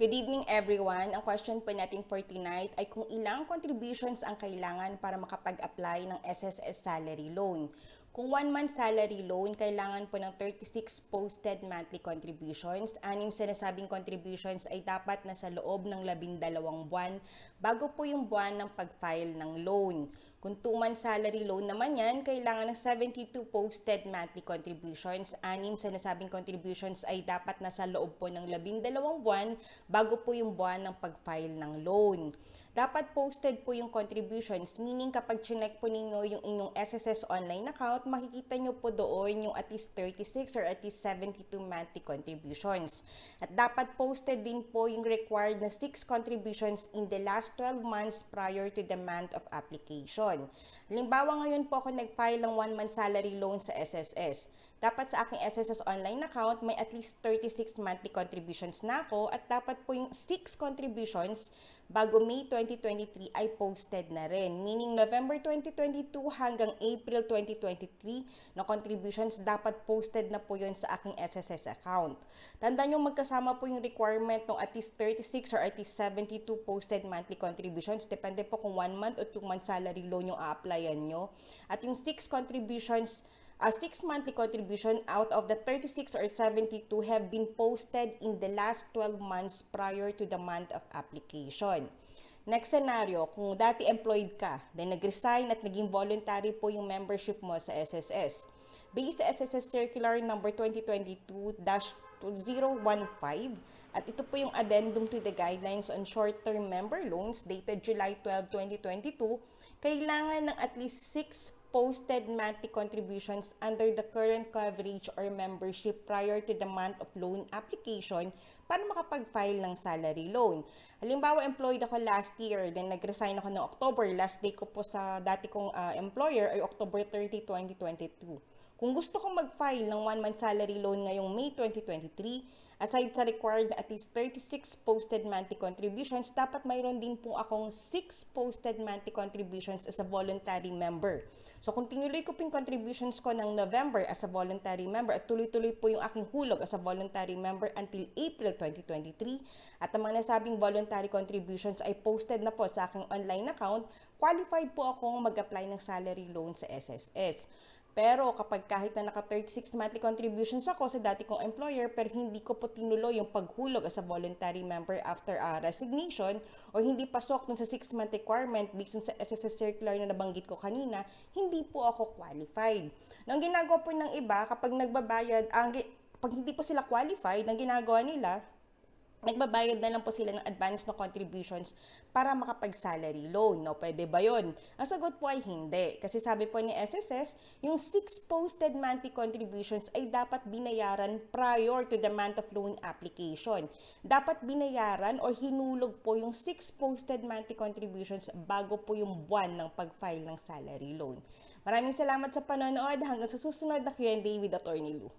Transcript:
Good evening everyone. Ang question po natin for tonight ay kung ilang contributions ang kailangan para makapag-apply ng SSS salary loan. Kung 1 month salary loan, kailangan po ng 36 posted monthly contributions. 6 sinasabing contributions ay dapat nasa loob ng 12 buwan bago po yung buwan ng pag-file ng loan. Kung 2 month salary loan naman yan, kailangan ng 72 posted monthly contributions. 6 sinasabing contributions ay dapat nasa loob po ng 12 buwan bago po yung buwan ng pag-file ng loan. Dapat posted po yung contributions, meaning kapag chinek po ninyo yung inyong SSS online account, makikita nyo po doon yung at least 36 or at least 72 monthly contributions. At dapat posted din po yung required na 6 contributions in the last 12 months prior to the month of application. Halimbawa ngayon po ako nag-file ng 1 month salary loan sa SSS. Dapat sa aking SSS online account may at least 36 monthly contributions na ako at dapat po yung 6 contributions bago May 2023 ay posted na rin. Meaning November 2022 hanggang April 2023 na contributions dapat posted na po yun sa aking SSS account. Tandaan nyo magkasama po yung requirement ng at least 36 or at least 72 posted monthly contributions. Depende po kung 1 month o 2 month salary loan yung a-applyan nyo. At yung 6 contributions 6 monthly contribution out of the 36 or 72 have been posted in the last 12 months prior to the month of application. Next scenario, kung dati employed ka, then nag-resign at naging voluntary po yung membership mo sa SSS. Based sa SSS Circular number 2022-015, at ito po yung addendum to the guidelines on short-term member loans dated July 12, 2022, kailangan ng at least 6 posted monthly contributions under the current coverage or membership prior to the month of loan application para makapag-file ng salary loan. Halimbawa, employed ako last year, then nag-resign ako noong October. Last day ko po sa dati kong employer ay October 30, 2022. Kung gusto kong mag-file ng 1 month salary loan ngayong May 2023, aside sa required na at least 36 posted monthly contributions, dapat mayroon din po akong 6 posted monthly contributions as a voluntary member. So kung tinuloy ko po yung contributions ko ng November as a voluntary member at tuloy-tuloy po yung aking hulog as a voluntary member until April 2023 at ang mga nasabing voluntary contributions ay posted na po sa aking online account, qualified po akong mag-apply ng salary loan sa SSS. Pero kapag kahit na naka-36 monthly contributions ako sa dati kong employer pero hindi ko po tinuloy yung paghulog as a voluntary member after resignation o hindi pasok dun sa 6-month requirement based sa SSS circular na nabanggit ko kanina, hindi po ako qualified. Nang ginagawa po ng iba, kapag nagbabayad, pag hindi po sila qualified, ang ginagawa nila, nagbabayad na lang po sila ng advance na contributions para makapag-salary loan. No, pwede ba yun? Ang sagot po ay hindi. Kasi sabi po ni SSS, yung 6 posted monthly contributions ay dapat binayaran prior to the month of loan application. Dapat binayaran or hinulog po yung 6 posted monthly contributions bago po yung buwan ng pag-file ng salary loan. Maraming salamat sa panonood. Hanggang sa susunod na Q&A with Attorney Lou.